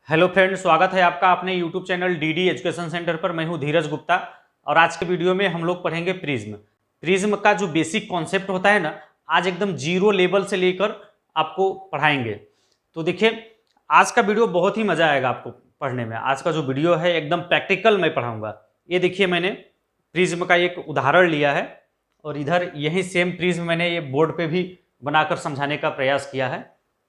Hello friends, स्वागत है आपका अपने YouTube channel DD education centre पर। मैं हूं धीरज गुप्ता और आज के वीडियो में हम लोग पढ़ेंगे प्रिज्म। प्रिज्म का जो बेसिक कॉन्सेप्ट होता है ना, आज एकदम जीरो लेवल से लेकर आपको पढ़ाएंगे। तो देखिए, आज का वीडियो बहुत ही मज़ा आएगा आपको पढ़ने में। आज का जो वीडियो है एकदम प्रैक्टिकल मैं पढ़ाऊँगा। ये देखिए, मैंने प्रिज्म का एक उदाहरण लिया है और इधर यही सेम प्रिज्म मैंने ये बोर्ड पर भी बनाकर समझाने का प्रयास किया है।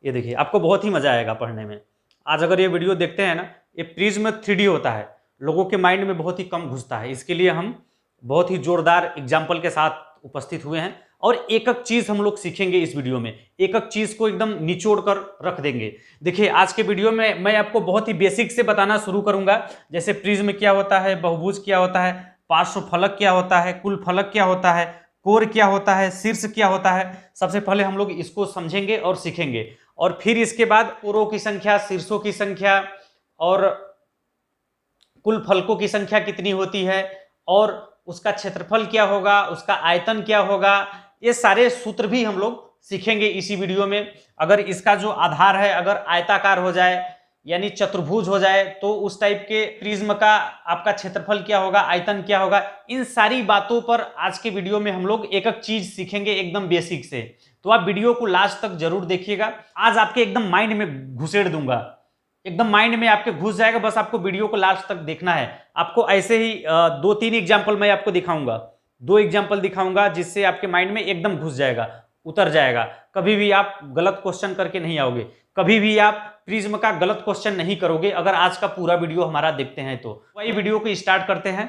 ये देखिए, आपको बहुत ही मज़ा आएगा पढ़ने में। आज अगर ये वीडियो देखते हैं ना, ये प्रिज्म 3D होता है, लोगों के माइंड में बहुत ही कम घुसता है। इसके लिए हम बहुत ही जोरदार एग्जाम्पल के साथ उपस्थित हुए हैं और एक एक चीज़ हम लोग सीखेंगे इस वीडियो में। एक एक चीज़ को एकदम निचोड़ कर रख देंगे। देखिए, आज के वीडियो में मैं आपको बहुत ही बेसिक से बताना शुरू करूंगा, जैसे प्रिज्म क्या होता है, बहुभुज क्या होता है, पार्श्व फलक क्या होता है, कुल फलक क्या होता है, कोर क्या होता है, शीर्ष क्या होता है। सबसे पहले हम लोग इसको समझेंगे और सीखेंगे और फिर इसके बाद कोरों की संख्या, शीर्षों की संख्या और कुल फलकों की संख्या कितनी होती है और उसका क्षेत्रफल क्या होगा, उसका आयतन क्या होगा, ये सारे सूत्र भी हम लोग सीखेंगे इसी वीडियो में। अगर इसका जो आधार है अगर आयताकार हो जाए यानी चतुर्भुज हो जाए तो उस टाइप के प्रिज्म का आपका क्षेत्रफल क्या होगा, आयतन क्या होगा, इन सारी बातों पर आज के वीडियो में हम लोग एक एक चीज सीखेंगे एकदम बेसिक से। तो आप वीडियो को लास्ट तक जरूर देखिएगा। आज आपके एकदम माइंड में घुसेड़ दूंगा, एकदम माइंड में आपके घुस जाएगा। बस आपको वीडियो को लास्ट तक देखना है। आपको ऐसे ही 2-3 एग्जाम्पल मैं आपको दिखाऊंगा, 2 एग्जाम्पल दिखाऊंगा जिससे आपके माइंड में एकदम घुस जाएगा, उतर जाएगा। कभी भी आप गलत क्वेश्चन करके नहीं आओगे, कभी भी आप प्रिज्म का गलत क्वेश्चन नहीं करोगे अगर आज का पूरा वीडियो हमारा देखते हैं तो। वही वीडियो को स्टार्ट करते हैं।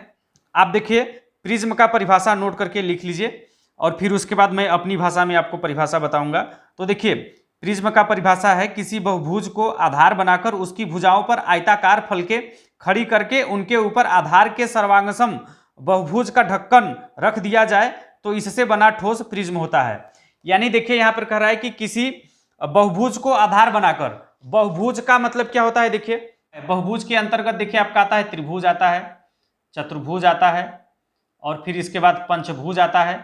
आप देखिए, प्रिज्म का परिभाषा नोट करके लिख लीजिए और फिर उसके बाद मैं अपनी भाषा में आपको परिभाषा बताऊंगा। तो देखिए, प्रिज्म का परिभाषा है किसी बहुभुज को आधार बनाकर उसकी भुजाओं पर आयताकार फलके खड़ी करके उनके ऊपर आधार के सर्वांगसम बहुभुज का ढक्कन रख दिया जाए तो इससे बना ठोस प्रिज्म होता है। यानी देखिए, यहां पर कह रहा है कि किसी बहुभुज को आधार बनाकर, बहुभुज का मतलब क्या होता है, देखिए बहुभुज के अंतर्गत देखिए आपका आता है त्रिभुज आता है, चतुर्भुज आता है और फिर इसके बाद पंचभुज आता है।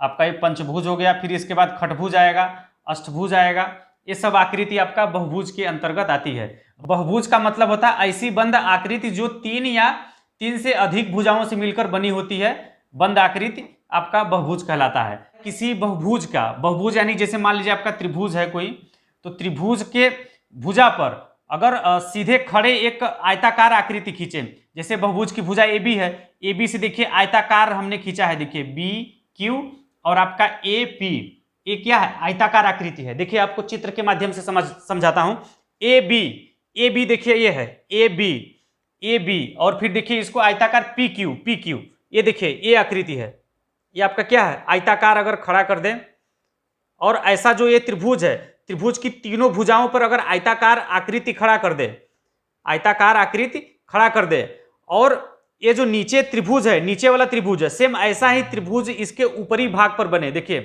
आपका ये पंचभुज हो गया, फिर इसके बाद खटभुज आएगा, अष्टभुज आएगा। ये सब आकृति आपका बहुभुज के अंतर्गत आती है। बहुभुज का मतलब होता है ऐसी बंद आकृति जो 3 या 3 से अधिक भुजाओं से मिलकर बनी होती है। बंद आकृति आपका बहुभुज कहलाता है। किसी बहुभुज का, बहुभुज यानी जैसे मान लीजिए आपका त्रिभुज है कोई, तो त्रिभुज के भुजा पर अगर सीधे खड़े एक आयताकार आकृति खींचे, जैसे बहुभुज की भुजा ए बी है, ए बी से देखिए आयताकार हमने खींचा है, देखिए बी क्यू और आपका ए पी, ये क्या है, आयताकार आकृति है। देखिए आपको चित्र के माध्यम से समझाता हूं। ए बी देखिए ये है ए बी और फिर देखिए इसको आयताकार पी क्यू, ये देखिए ये आकृति है, ये आपका क्या है, आयताकार अगर खड़ा कर दें और ऐसा जो ये त्रिभुज है, त्रिभुज की तीनों भुजाओं पर अगर आयताकार आकृति खड़ा कर दे, आयताकार आकृति खड़ा कर दे और ये जो नीचे त्रिभुज है, नीचे वाला त्रिभुज है, सेम ऐसा ही त्रिभुज इसके ऊपरी भाग पर बने। देखिए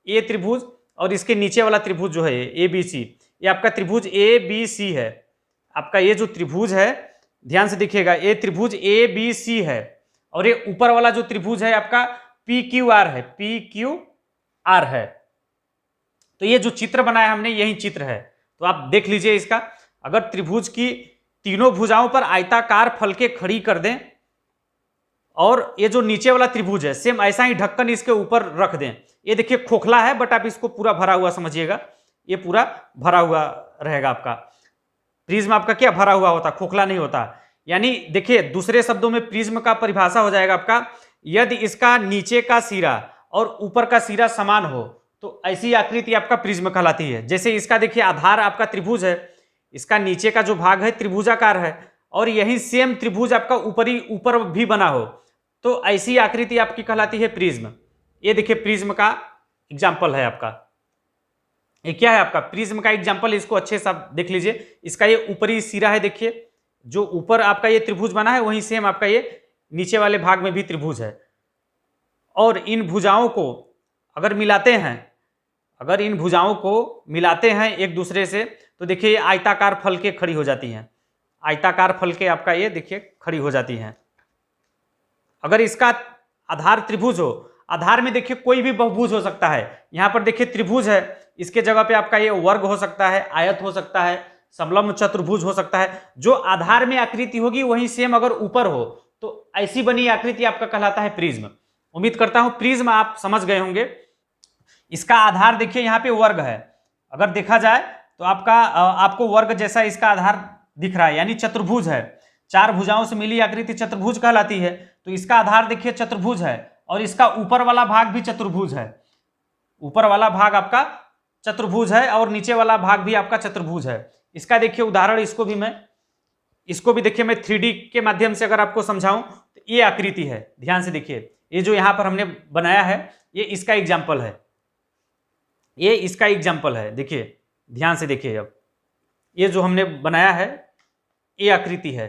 ये त्रिभुज और इसके नीचे वाला त्रिभुज जो है ए बी सी, ये आपका त्रिभुज ए बी सी है। आपका ये जो त्रिभुज है, ध्यान से देखिएगा, ये त्रिभुज ए बी सी है और ये ऊपर वाला जो त्रिभुज है आपका पी क्यू आर है। तो ये जो चित्र बनाया हमने यही चित्र है, तो आप देख लीजिए इसका। अगर त्रिभुज की तीनों भुजाओं पर आयताकार फलके खड़ी कर दें और ये जो नीचे वाला त्रिभुज है सेम ऐसा ही ढक्कन इसके ऊपर रख दें। ये देखिए खोखला है बट आप इसको पूरा भरा हुआ समझिएगा, ये पूरा भरा हुआ रहेगा। आपका प्रिज्म आपका क्या भरा हुआ होता, खोखला नहीं होता। यानी देखिए दूसरे शब्दों में प्रिज्म का परिभाषा हो जाएगा आपका, यदि इसका नीचे का सिरा और ऊपर का सिरा समान हो तो ऐसी आकृति आपका प्रिज्म कहलाती है। जैसे इसका देखिए आधार आपका त्रिभुज है, इसका नीचे का जो भाग है त्रिभुजाकार है और यही सेम त्रिभुज आपका ऊपर भी बना हो तो ऐसी आकृति आपकी कहलाती है प्रिज्म। ये देखिए प्रिज्म का एग्जाम्पल है आपका, ये क्या है आपका प्रिज्म का एग्जाम्पल, इसको अच्छे से आप देख लीजिए। इसका ये ऊपरी सिरा है, देखिए जो ऊपर आपका ये त्रिभुज बना है वहीं सेम आपका ये नीचे वाले भाग में भी त्रिभुज है। और इन भुजाओं को अगर मिलाते हैं, अगर इन भुजाओं को मिलाते हैं एक दूसरे से तो देखिए ये आयताकार फलके खड़ी हो जाती हैं, आयताकार फलके आपका ये देखिए खड़ी हो जाती हैं। अगर इसका आधार त्रिभुज हो, आधार में देखिए कोई भी बहुभुज हो सकता है। यहाँ पर देखिए त्रिभुज है, इसके जगह पे आपका ये वर्ग हो सकता है, आयत हो सकता है, समलंब चतुर्भुज हो सकता है। जो आधार में आकृति होगी वही सेम अगर ऊपर हो तो ऐसी बनी आकृति आपका कहलाता है प्रिज्म। उम्मीद करता हूं प्रिज्म आप समझ गए होंगे। इसका आधार देखिए यहाँ पे वर्ग है, अगर देखा जाए तो आपको वर्ग जैसा इसका आधार दिख रहा है, यानी चतुर्भुज है। चार भुजाओं से मिली आकृति चतुर्भुज कहलाती है। तो इसका आधार देखिए चतुर्भुज है और इसका ऊपर वाला भाग भी चतुर्भुज है। ऊपर वाला भाग आपका चतुर्भुज है और नीचे वाला भाग भी आपका चतुर्भुज है। इसका देखिए उदाहरण, इसको भी देखिए मैं 3D के माध्यम से अगर आपको समझाऊं तो ये आकृति है, ध्यान से देखिए। ये जो यहां पर हमने बनाया है ये इसका एग्जाम्पल है, ये इसका एग्जाम्पल है। देखिए ध्यान से देखिए, अब ये जो हमने बनाया है ये आकृति है।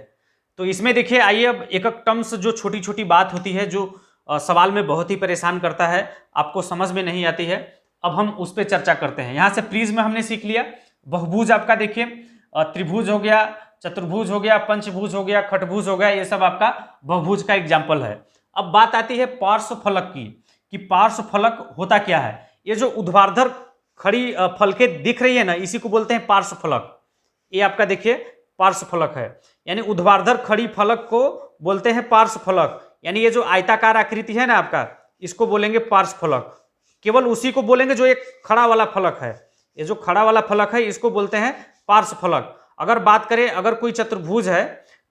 तो इसमें देखिए आइए अब एक एक टर्म्स जो छोटी छोटी बात होती है जो सवाल में बहुत ही परेशान करता है, आपको समझ में नहीं आती है, अब हम उस पर चर्चा करते हैं। यहाँ से प्रिज्म हमने सीख लिया। बहुभुज आपका देखिए त्रिभुज हो गया, चतुर्भुज हो गया, पंचभुज हो गया, खटभुज हो गया, ये सब आपका बहुभुज का एग्जाम्पल है। अब बात आती है पार्श्वफलक की कि पार्श्वफलक होता क्या है। ये जो ऊर्ध्वाधर खड़ी फलकें दिख रही है ना, इसी को बोलते हैं पार्श्वफलक। ये आपका देखिए पार्श्वफलक है, यानी ऊर्ध्वाधर खड़ी फलक को बोलते हैं पार्श्वफलक। यानी ये जो आयताकार आकृति है ना आपका, इसको बोलेंगे पार्श्वफलक। केवल उसी को बोलेंगे जो एक खड़ा वाला फलक है। ये जो खड़ा वाला फलक है इसको बोलते हैं पार्श्वफलक। अगर बात करें, अगर कोई चतुर्भुज है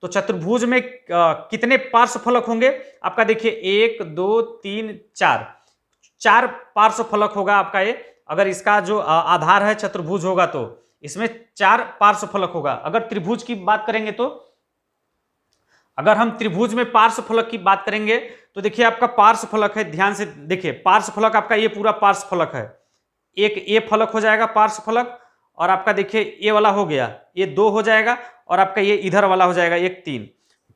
तो चतुर्भुज में कितने पार्श्वफलक होंगे आपका, देखिए 1 2 3 4, 4 पार्श्वफलक होगा आपका ये। अगर इसका जो आधार है चतुर्भुज होगा तो इसमें 4 पार्श्वफलक होगा। अगर त्रिभुज की बात करेंगे तो, अगर हम त्रिभुज में पार्श्वफलक की बात करेंगे तो देखिए आपका पार्श्वफलक है, ध्यान से देखिए पार्श्वफलक आपका ये पूरा पार्श्वफलक है। एक ये फलक हो जाएगा पार्श्वफलक, और आपका देखिए ये वाला हो गया, ये 2 हो जाएगा, और आपका ये इधर वाला हो जाएगा 1 3।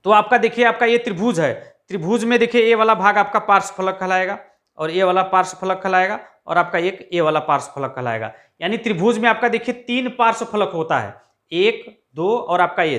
तो आपका देखिए आपका ये त्रिभुज है। त्रिभुज में देखिए ये वाला भाग आपका पार्श्वफलक कहलाएगा, और ये वाला पार्श्वफलक कहलाएगा, और आपका एक ये वाला पार्श्वफलक कहलाएगा। यानी त्रिभुज में आपका देखिए 3 पार्श्वफलक होता है, 1 2 और आपका ये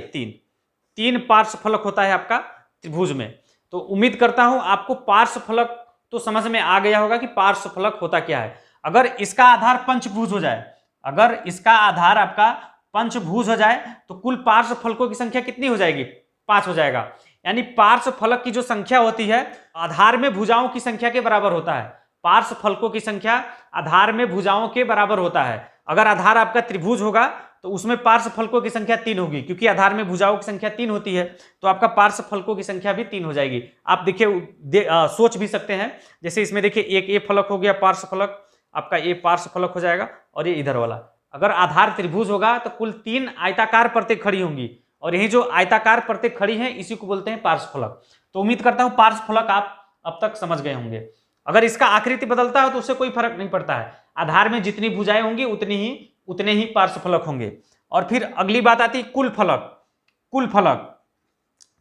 3 पार्श्वफलक होता है आपका त्रिभुज में। तो उम्मीद करता हूं आपको पार्श्वफलक तो समझ में आ गया होगा कि पार्श्वफलक होता क्या है। अगर इसका आधार पंचभुज हो जाए, अगर इसका आधार आपका पंचभुज हो जाए तो कुल पार्श्वफलकों की संख्या कितनी हो जाएगी, 5 हो जाएगा। यानी पार्श्वफलक की जो संख्या होती है आधार में भुजाओं की संख्या के बराबर होता है। पार्श्वफलकों की संख्या आधार में भुजाओं के बराबर होता है। अगर आधार आपका त्रिभुज होगा तो उसमें पार्श्वफलकों की संख्या 3 होगी, क्योंकि आधार में भुजाओं की संख्या 3 होती है, तो आपका पार्श्वफलकों की संख्या भी 3 हो जाएगी। आप देखिए सोच भी सकते हैं, जैसे इसमें देखिए एक ये फलक हो गया पार्श्वफलक, आपका ये पार्श्वफलक हो जाएगा, और ये इधर वाला। अगर आधार त्रिभुज होगा तो कुल 3 आयताकार परतें खड़ी होंगी, और यही जो आयताकार परतें खड़ी हैं इसी को बोलते हैं पार्श्वफलक। तो उम्मीद करता हूं पार्श्वफलक आप अब तक समझ गए होंगे। अगर इसका आकृति बदलता है तो उससे कोई फर्क नहीं पड़ता है, आधार में जितनी भुजाएं होंगी उतने ही पार्श्वफलक होंगे। और फिर अगली बात आती है कुल फलक। कुल फलक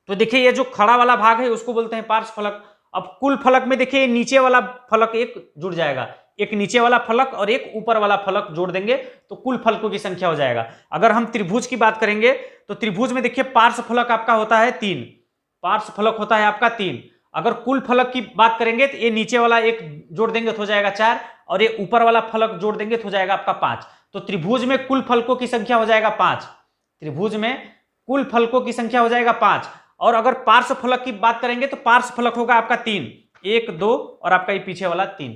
तो देखिए ये जो खड़ा वाला भाग है उसको बोलते हैं पार्श्वफलक। अब कुल फलक में देखिए नीचे वाला फलक एक जुड़ जाएगा, एक नीचे वाला फलक और एक ऊपर वाला फलक जोड़ देंगे तो कुल फलकों की संख्या हो जाएगा। अगर हम त्रिभुज की बात करेंगे तो त्रिभुज में देखिए पार्श्वफलक आपका होता है 3, पार्श्वफलक होता है आपका 3। अगर कुल फलक की बात करेंगे तो ये नीचे वाला एक जोड़ देंगे तो हो जाएगा 4, और ये ऊपर वाला फलक जोड़ देंगे तो हो जाएगा आपका 5। तो त्रिभुज में कुल फलकों की संख्या हो जाएगा 5। त्रिभुज में कुल फलकों की संख्या हो जाएगा 5। और अगर पार्श्वफलक की बात करेंगे तो पार्श्वफलक होगा आपका 3, 1 2 और आपका ये पीछे वाला 3।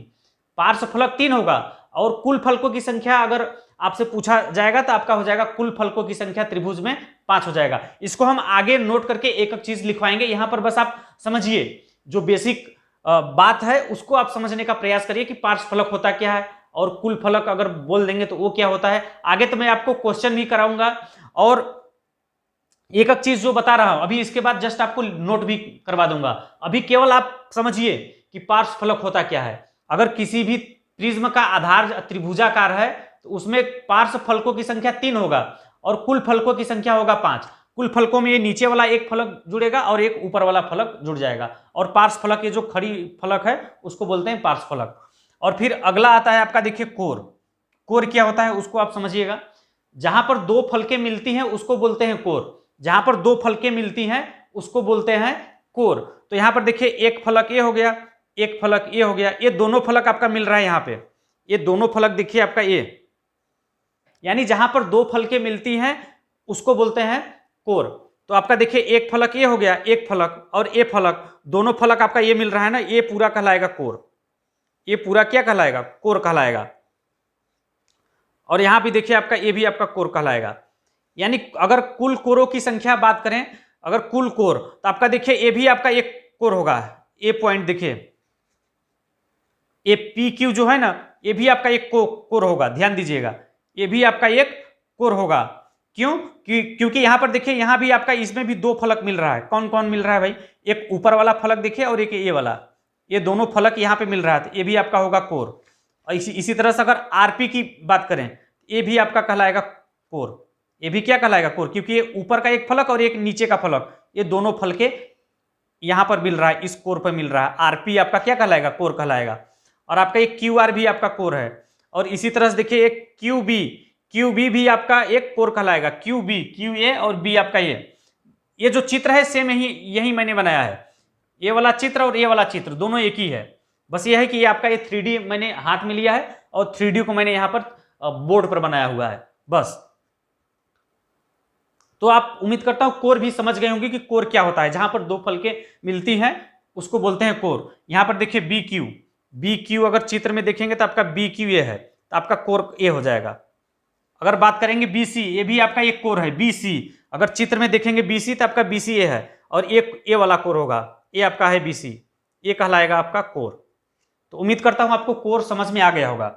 पार्श्वफलक 3 होगा, और कुल फलकों की संख्या अगर आपसे पूछा जाएगा तो आपका हो जाएगा कुल फलकों की संख्या त्रिभुज में 5 हो जाएगा। इसको हम आगे नोट करके एक एक चीज लिखवाएंगे। यहां पर बस आप समझिए, जो बेसिक बात है उसको आप समझने का प्रयास करिए कि पार्श्वफलक होता क्या है, और कुल फलक अगर बोल देंगे तो वो क्या होता है। आगे तो मैं आपको क्वेश्चन भी कराऊंगा और एक एक चीज जो बता रहा हूं अभी, इसके बाद जस्ट आपको नोट भी करवा दूंगा। अभी केवल आप समझिए कि पार्श्वफलक होता क्या है। अगर किसी भी प्रिज्म का आधार त्रिभुजाकार है तो उसमें पार्श्वफलकों की संख्या 3 होगा और कुल फलकों की संख्या होगा 5। कुल फलकों में ये नीचे वाला एक फलक जुड़ेगा और एक ऊपर वाला फलक जुड़ जाएगा, और पार्श्वफलक ये जो खड़ी फलक है उसको बोलते हैं पार्श्वफलक। और फिर अगला आता है आपका देखिए कोर। कोर क्या होता है उसको आप समझिएगा। जहां पर 2 फलकें मिलती हैं उसको बोलते हैं कोर। जहां पर 2 फलकें मिलती हैं उसको बोलते हैं कोर। तो यहां पर देखिए एक फलक ये हो गया, एक फलक ये हो गया, ये दोनों फलक आपका मिल रहा है यहाँ पे, ये दोनों फलक देखिए आपका ये, यानी जहां पर 2 फलकें मिलती हैं उसको बोलते हैं कोर। तो आपका देखिए एक फलक ये हो गया, एक फलक और ए फलक, दोनों फलक आपका ये मिल रहा है ना, ये पूरा कहलाएगा कोर। ये पूरा क्या कहलाएगा? कोर कहलाएगा। और यहां भी देखिए आपका ये भी आपका कोर कहलाएगा। यानी अगर कुल कोरों की संख्या बात करें, अगर कुल कोर, तो आपका देखिए ये भी आपका एक कोर होगा। ए पॉइंट देखिए, ये पी क्यू जो है ना, ये भी आपका एक कोर होगा। ध्यान दीजिएगा, ये भी आपका एक कोर होगा। क्यों? क्योंकि यहां पर देखिए, यहां भी आपका इसमें भी दो फलक मिल रहा है। कौन कौन मिल रहा है भाई? एक ऊपर वाला फलक देखिए और एक ये वाला, ये दोनों फलक यहां पे मिल रहा है, तो ये भी आपका होगा कोर। और इसी तरह से अगर आरपी की बात करें, ये भी आपका कहलाएगा कोर। ये भी क्या कहलाएगा? कोर, क्योंकि ये ऊपर का एक फलक और एक नीचे का फलक, ये दोनों फलके यहां पर मिल रहा है, इस कोर पर मिल रहा है। आरपी आपका क्या कहलाएगा? कोर कहलाएगा। और आपका एक क्यू आर भी आपका कोर है। और इसी तरह से देखिए एक क्यू बी भी आपका एक कोर कहलाएगा। क्यू ए और बी आपका ये जो चित्र है सेम यही मैंने बनाया है। ये वाला चित्र और ये वाला चित्र दोनों एक ही है। बस ये है कि ये आपका ये 3D मैंने हाथ में लिया है और 3D को मैंने यहां पर बोर्ड पर बनाया हुआ है, बस। तो आप उम्मीद करता हूं कोर भी समझ गए होंगे कि कोर क्या होता है। जहां पर दो फलके मिलती हैं उसको बोलते हैं कोर। यहां पर देखिए बी क्यू अगर चित्र में देखेंगे तो आपका बी क्यू ए है, तो आपका कोर ए हो जाएगा। अगर बात करेंगे बीसी, ये भी आपका एक कोर है। बीसी अगर चित्र में देखेंगे बीसी, तो आपका बीसी ए है और एक ए वाला कोर होगा, ये आपका है बीसी, ये कहलाएगा आपका कोर। तो उम्मीद करता हूं आपको कोर समझ में आ गया होगा।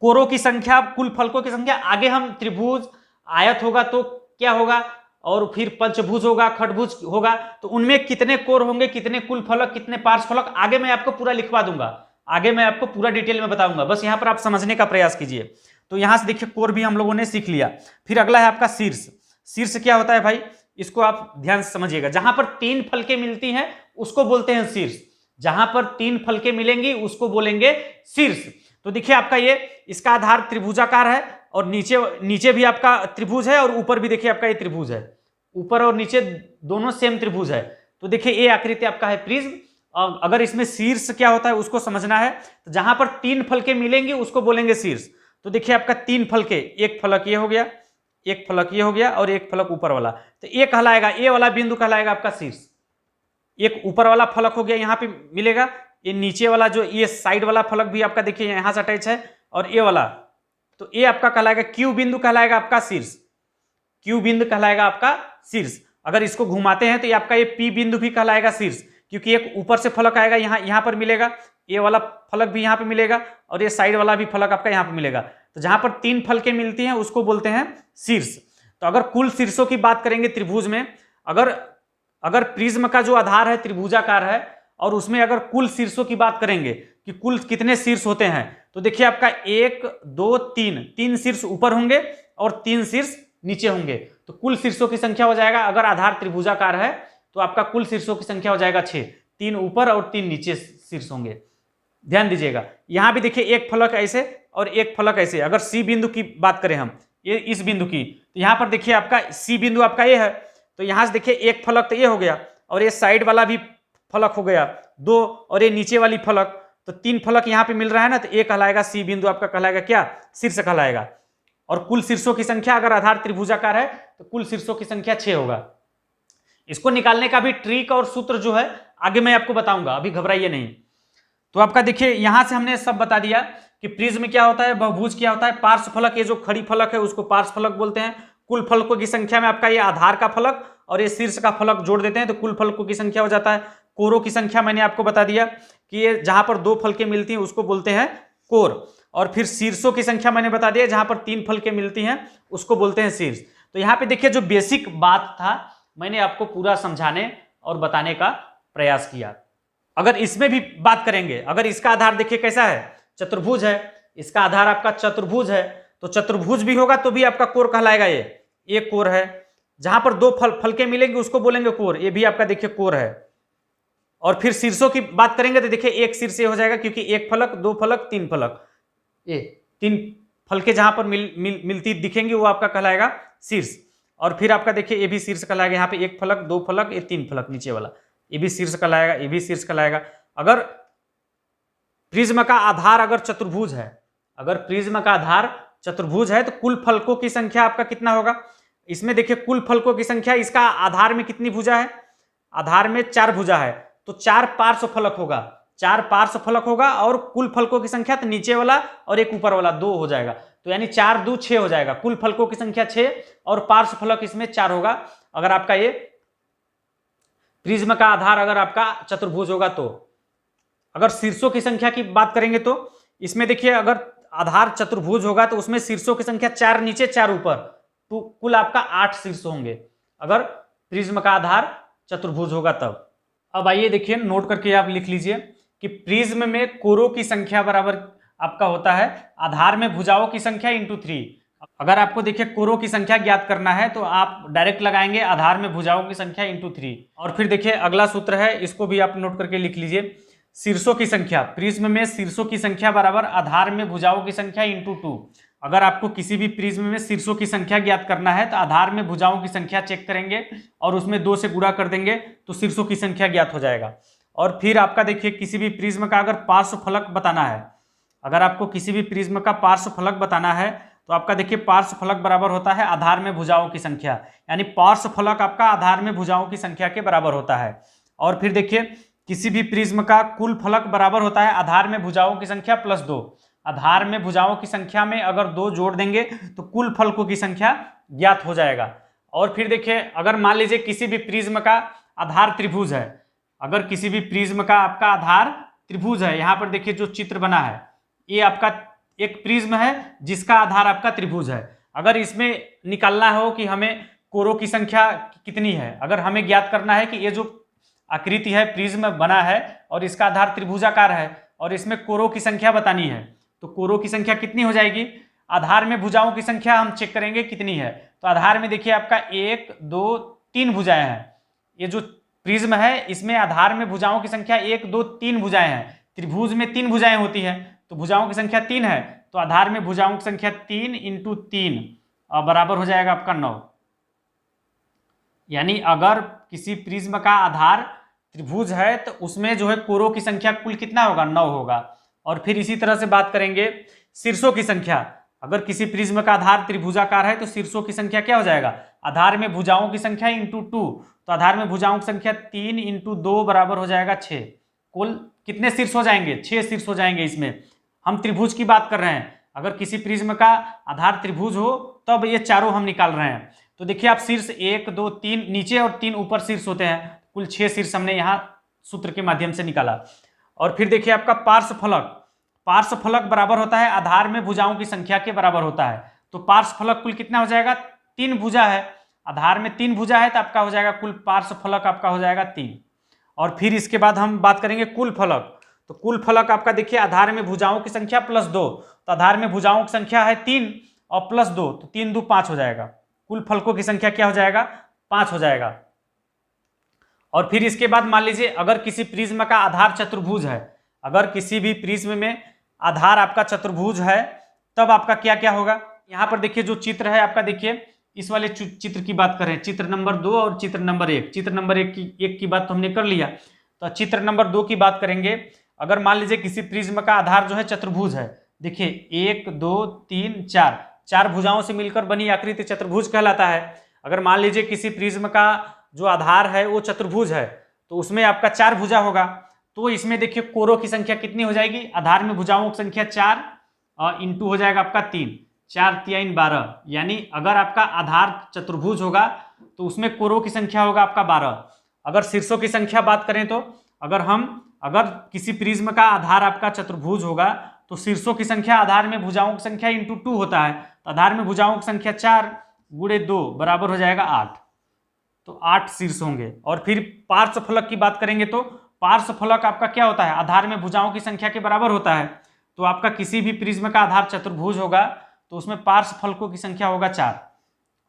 कोरों की संख्या, कुल फलकों की संख्या, आगे हम त्रिभुज, आयत होगा तो क्या होगा, और फिर पंचभुज होगा, खटभुज होगा, तो उनमें कितने कोर होंगे, कितने कुल फलक, कितने पार्श्व फलक, आगे मैं आपको पूरा लिखवा दूंगा, आगे मैं आपको पूरा डिटेल में बताऊंगा। बस यहां पर आप समझने का प्रयास कीजिए। तो यहां से देखिए कोर भी हम लोगों ने सीख लिया। फिर अगला है आपका शीर्ष। शीर्ष क्या होता है भाई? इसको आप ध्यान से समझिएगा। जहां पर तीन फलके मिलती हैं उसको बोलते हैं शीर्ष। जहां पर तीन फलके मिलेंगी उसको बोलेंगे शीर्ष। तो देखिए आपका ये, इसका आधार त्रिभुजाकार है और नीचे भी आपका त्रिभुज है और ऊपर भी देखिए आपका ये त्रिभुज है। ऊपर और नीचे दोनों सेम त्रिभुज है। तो देखिए ये आकृति आपका है प्रिज्म। अगर इसमें शीर्ष क्या होता है उसको समझना है, तो जहां पर तीन फलके मिलेंगे उसको बोलेंगे शीर्ष। तो देखिए आपका तीन फलके, एक फलक ये हो गया, एक फलक ये हो गया और एक फलक ऊपर वाला, तो ये कहलाएगा, ये वाला बिंदु कहलाएगा आपका शीर्ष। एक ऊपर वाला फलक हो गया, यहां पे मिलेगा। ये नीचे वाला जो ये साइड वाला फलक भी आपका देखिए यहां से अटैच है, और ये वाला, तो ये आपका कहलाएगा क्यू बिंदु, कहलाएगा आपका शीर्ष। क्यू बिंदु कहलाएगा आपका शीर्ष। अगर इसको घुमाते हैं तो ये आपका ये पी बिंदु भी कहलाएगा शीर्ष, क्योंकि एक ऊपर से फलक आएगा, यहां पर मिलेगा, ये वाला फलक भी यहां पे मिलेगा और ये साइड वाला भी फलक आपका यहां पे मिलेगा। तो जहां पर तीन फलके मिलती हैं उसको बोलते हैं शीर्ष। तो अगर कुल शीर्षों की बात करेंगे त्रिभुज में, अगर प्रिज्म का जो आधार है त्रिभुजाकार है और उसमें अगर कुल शीर्षों की बात करेंगे कि कुल कितने शीर्ष होते हैं, तो देखिए आपका 1 2 3, तीन शीर्ष ऊपर होंगे और तीन शीर्ष नीचे होंगे। तो कुल शीर्षों की संख्या हो जाएगा, अगर आधार त्रिभुजाकार है तो आपका कुल शीर्षों की संख्या हो जाएगा 6। तीन ऊपर और तीन नीचे शीर्ष होंगे। ध्यान दीजिएगा, यहां भी देखिए एक फलक ऐसे और एक फलक ऐसे। अगर सी बिंदु की बात करें हम, ये इस बिंदु की, तो यहां पर देखिए आपका सी बिंदु आपका ये है, तो यहां से देखिए एक फलक तो ये हो गया और ये साइड वाला भी फलक हो गया 2, और ये नीचे वाली फलक, तो तीन फलक यहां पे मिल रहा है ना, तो ये कहलाएगा सी बिंदु, आपका कहलाएगा क्या? शीर्ष कहलाएगा। और कुल शीर्षों की संख्या, अगर आधार त्रिभुजाकार है तो कुल शीर्षों की संख्या 6 होगा। इसको निकालने का भी ट्रिक और सूत्र जो है आगे मैं आपको बताऊंगा, अभी घबराइए नहीं। तो आपका देखिए यहां से हमने सब बता दिया कि प्रिज्म क्या होता है, बहुभुज क्या होता है, पार्श्व फलक, ये जो खड़ी फलक है उसको पार्श्व फलक बोलते हैं। कुल फलकों की संख्या में आपका ये आधार का फलक और ये शीर्ष का फलक जोड़ देते हैं तो कुल फलकों की संख्या हो जाता है। कोरों की संख्या मैंने आपको बता दिया कि ये जहां पर दो फलके मिलती हैं उसको बोलते हैं कोर। और फिर शीर्षों की संख्या मैंने बता दिया, जहां पर तीन फलके मिलती हैं उसको बोलते हैं शीर्ष। तो यहाँ पे देखिए जो बेसिक बात था मैंने आपको पूरा समझाने और बताने का प्रयास किया। अगर इसमें भी बात करेंगे, अगर इसका आधार देखिए कैसा है, चतुर्भुज है, इसका आधार आपका चतुर्भुज है, तो चतुर्भुज भी होगा तो भी आपका कोर कहलाएगा। ये कोर है। जहां पर दो फलके मिलेंगे उसको बोलेंगे कोर, ये भी आपका देखिए कोर है। और फिर शीर्षों की बात करेंगे तो देखिए एक शीर्ष हो जाएगा, क्योंकि एक फलक, दो फलक, तीन फलक, ये तीन फलके जहां पर मिलती दिखेंगे वो आपका कहलाएगा शीर्ष। और फिर आपका देखिए ये भी शीर्ष कहलाएगा, यहाँ पे एक फलक, दो फलक, ये तीन फलक नीचे वाला, ये भी शीर्ष कहलाएगा, ये भी शीर्ष कहलाएगा। अगर प्रिज्म का आधार अगर चतुर्भुज है, अगर प्रिज्म का आधार चतुर्भुज है तो कुल फलकों की संख्या आपका कितना होगा? इसमें देखिए कुल फलकों की संख्या, इसका आधार में कितनी भुजा है, आधार में 4 भुजा है, तो 4 पार्श्व फलक होगा, 4 पार्श्व फलक होगा, और कुल फलकों की संख्या तो नीचे वाला और एक ऊपर वाला 2 हो जाएगा, तो यानी 4 2 6 हो जाएगा। कुल फलकों की संख्या 6 और पार्श्व फलक इसमें 4 होगा। अगर आपका ये प्रिज्म का आधार अगर आपका चतुर्भुज होगा तो। अगर शीर्षों की संख्या की बात करेंगे तो इसमें देखिए अगर आधार चतुर्भुज होगा तो उसमें शीर्षों की संख्या 4 नीचे 4 ऊपर, तो कुल आपका 8 शीर्ष होंगे अगर प्रिज्म का आधार चतुर्भुज होगा तब। अब आइए देखिए, नोट करके आप लिख लीजिए कि प्रिज्म में कोरों की संख्या बराबर आपका होता है आधार में भुजाओं की संख्या इंटू 3। अगर आपको देखिए कोरों की संख्या ज्ञात करना है तो आप डायरेक्ट लगाएंगे आधार में भुजाओं की संख्या इंटू 3। और फिर देखिए अगला सूत्र है, इसको भी आप नोट करके लिख लीजिए, शीर्षों की संख्या, प्रिज्म में शीर्षों की संख्या बराबर आधार में भुजाओं की संख्या इंटू 2। अगर आपको किसी भी प्रिज्म में शीर्षों की संख्या ज्ञात करना है तो आधार में भुजाओं की संख्या चेक करेंगे और उसमें 2 से गुणा कर देंगे तो शीर्षों की संख्या ज्ञात हो जाएगा। और फिर आपका देखिए किसी भी प्रिज्म का अगर पार्श्व फलक बताना है, अगर आपको किसी भी प्रिज्म का पार्श्व फलक बताना है तो आपका देखिए पार्श्व फलक बराबर होता है आधार में भुजाओं की संख्या, यानी पार्श्व फलक आपका आधार में भुजाओं की संख्या के बराबर होता है। और फिर देखिए किसी भी प्रिज्म का कुल फलक बराबर होता है आधार में भुजाओं की संख्या प्लस 2। आधार में भुजाओं की संख्या में अगर 2 जोड़ देंगे तो कुल फलकों की संख्या ज्ञात हो जाएगा। और फिर देखिए अगर मान लीजिए किसी भी प्रिज्म का आधार त्रिभुज है, अगर किसी भी प्रिज्म का आपका आधार त्रिभुज है, यहाँ पर देखिए जो चित्र बना है ये आपका एक प्रिज्म है जिसका आधार आपका त्रिभुज है। अगर इसमें निकालना हो कि हमें कोरों की संख्या कितनी है, अगर हमें ज्ञात करना है कि ये जो आकृति है प्रिज्म बना है और इसका आधार त्रिभुजाकार है और इसमें कोरों की संख्या बतानी है, तो कोरों की संख्या कितनी हो जाएगी, आधार में भुजाओं की संख्या हम चेक करेंगे कितनी है। तो आधार में देखिए आपका 1 2 3 भुजाएं हैं, ये जो प्रिज्म है इसमें आधार में भुजाओं की संख्या 1 2 3 भुजाएं हैं। त्रिभुज में 3 भुजाएं होती है तो भुजाओं की संख्या 3 है, तो आधार में भुजाओं की संख्या 3 इंटू 3 बराबर हो जाएगा आपका 9। यानी अगर किसी प्रिज्म का आधार त्रिभुज है तो उसमें जो है कोरों की संख्या कुल कितना होगा, 9 होगा। और फिर इसी तरह से बात करेंगे शीर्षों की संख्या, अगर किसी प्रिज्म का आधार त्रिभुजाकार है तो शीर्षों की संख्या क्या हो जाएगा, आधार में भुजाओं की संख्या इंटू 2, तो आधार में भुजाओं की संख्या 3 इंटू 2 बराबर हो जाएगा 6। कुल कितने शीर्ष हो जाएंगे, 6 शीर्ष हो जाएंगे। इसमें हम त्रिभुज की बात कर रहे हैं, अगर किसी प्रिज्म का आधार त्रिभुज हो तब ये चारों हम निकाल रहे हैं। तो देखिए आप शीर्ष 1 2 3 नीचे और 3 ऊपर शीर्ष होते हैं, कुल 6 शीर्ष हमने यहाँ सूत्र के माध्यम से निकाला। और फिर देखिए आपका पार्श्व फलक, पार्श्व फलक बराबर होता है आधार में भुजाओं की संख्या के बराबर होता है। तो पार्श्व फलक कुल कितना हो जाएगा, 3 भुजा है, आधार में 3 भुजा है तो आपका हो जाएगा कुल पार्श्व फलक आपका हो जाएगा 3। और फिर इसके बाद हम बात करेंगे कुल फलक, तो कुल फलक आपका देखिए आधार में भुजाओं की संख्या प्लस 2, तो आधार में भुजाओं की संख्या है 3 और प्लस 2, तो 3 2 5 हो जाएगा। कुल फलकों की संख्या क्या हो जाएगा, 5 हो जाएगा। और फिर इसके बाद मान लीजिए अगर किसी प्रिज्म का आधार चतुर्भुज है, अगर किसी भी प्रिज्म में आधार आपका चतुर्भुज है तब आपका क्या क्या होगा। यहाँ पर देखिए जो चित्र है आपका, देखिए इस वाले चित्र की बात करें, चित्र नंबर 2 और चित्र नंबर 1। चित्र नंबर 1 की बात तो हमने कर लिया, तो चित्र नंबर 2 की बात करेंगे। अगर मान लीजिए किसी प्रिज्म का आधार जो है चतुर्भुज है, देखिए 1 2 3 4, 4 भुजाओं से मिलकर बनी आकृति चतुर्भुज कहलाता है। अगर मान लीजिए किसी प्रिज्म का जो आधार है वो चतुर्भुज है तो उसमें आपका 4 भुजा होगा, तो इसमें देखिए कोरों की संख्या कितनी हो जाएगी, आधार में भुजाओं की संख्या 4 और इंटू हो जाएगा आपका 3, 4 3 12। यानी अगर आपका आधार चतुर्भुज होगा तो उसमें कोरों की संख्या होगा आपका 12। अगर शीर्षों की संख्या बात करें तो अगर किसी प्रिज्म का आधार आपका चतुर्भुज होगा तो शीर्षों की संख्या आधार में भुजाओं की संख्या इंटू 2 होता है, तो आधार में भुजाओं की संख्या 4 गुणे 2 बराबर हो जाएगा 8, तो 8 शीर्ष होंगे। और फिर पार्श्व फलक की बात करेंगे तो पार्श्व फलक आपका क्या होता है, आधार में भुजाओं की संख्या के बराबर होता है। तो आपका किसी भी प्रिज्म का आधार चतुर्भुज होगा तो उसमें पार्श्व फलकों की संख्या होगा 4।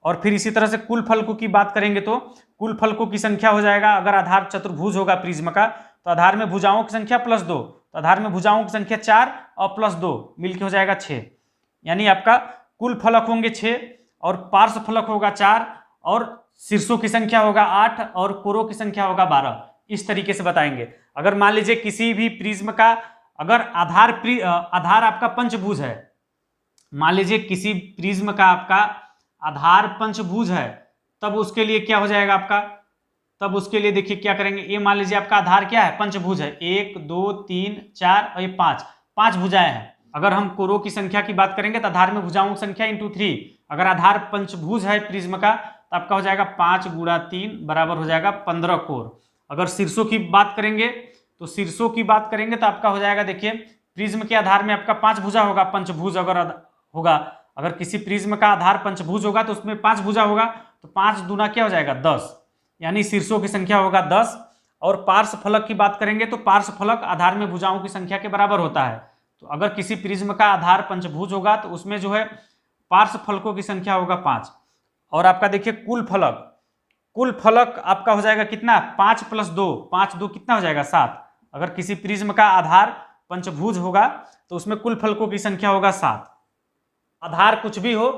और फिर इसी तरह से कुल फलकों की बात करेंगे तो कुल फलकों की संख्या हो जाएगा, अगर आधार चतुर्भुज होगा प्रिज्म का तो आधार में भुजाओं की संख्या प्लस 2, तो आधार में भुजाओं की संख्या 4 और प्लस 2 मिलके हो जाएगा 6। यानी आपका कुल फलक होंगे 6 और पार्श्व फलक होगा 4 और शीर्षों की संख्या होगा 8 और कोरों की संख्या होगा 12। इस तरीके से बताएंगे। अगर मान लीजिए किसी भी प्रिज्म का अगर आधार आपका पंचभुज है, मान लीजिए किसी प्रिज्म का आपका आधार पंचभुज है तब उसके लिए क्या हो जाएगा आपका, तब उसके लिए देखिए क्या करेंगे, ये मान लीजिए आपका आधार क्या है, पंचभुज है, 1 2 3 4 और ये 5 भुजाएं हैं। अगर हम कोरों की संख्या की बात करेंगे तो आधार में भुजाओं की संख्या इंटू 3, अगर आधार पंचभुज है प्रिज्म का तो आपका हो जाएगा 5 गुणा 3 बराबर हो जाएगा 15 कोर। अगर शीर्षों की बात करेंगे तो शीर्षों की बात करेंगे तो आपका हो जाएगा, देखिए प्रिज्म के आधार में आपका 5 भुजा होगा, पंचभुज अगर होगा, अगर किसी प्रिज्म का आधार पंचभुज होगा तो उसमें 5 भुजा होगा, तो 5 दूना क्या हो जाएगा 10, यानी शीर्षों की संख्या होगा 10। और पार्श्व फलक की बात करेंगे तो पार्श्व फलक आधार में भुजाओं की संख्या के बराबर होता है। तो अगर किसी प्रिज्म का आधार पंचभुज होगा तो उसमें जो है पार्श्व फलकों की संख्या होगा 5। और आपका देखिए कुल फलक आपका हो जाएगा कितना, 5 + 2, 5 2 कितना हो जाएगा 7। अगर किसी प्रिज्म का आधार पंचभुज होगा तो उसमें कुल फलकों की संख्या होगा 7। आधार कुछ भी हो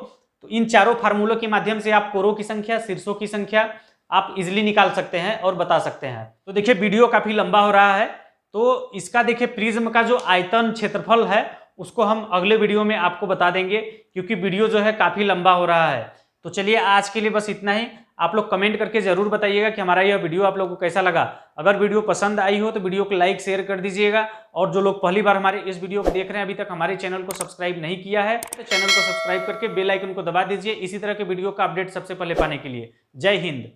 तो इन चारों फार्मूलों के माध्यम से आप कोरों की संख्या, शीर्षों की संख्या आप इजिली निकाल सकते हैं और बता सकते हैं। तो देखिए वीडियो काफी लंबा हो रहा है, तो इसका देखिए प्रिज्म का जो आयतन क्षेत्रफल है उसको हम अगले वीडियो में आपको बता देंगे, क्योंकि वीडियो जो है काफी लंबा हो रहा है। तो चलिए आज के लिए बस इतना ही। आप लोग कमेंट करके जरूर बताइएगा कि हमारा यह वीडियो आप लोगों को कैसा लगा। अगर वीडियो पसंद आई हो तो वीडियो को लाइक शेयर कर दीजिएगा, और जो लोग पहली बार हमारे इस वीडियो को देख रहे हैं अभी तक हमारे चैनल को सब्सक्राइब नहीं किया है तो चैनल को सब्सक्राइब करके बेल आइकन को दबा दीजिए इसी तरह के वीडियो का अपडेट सबसे पहले पाने के लिए। जय हिंद।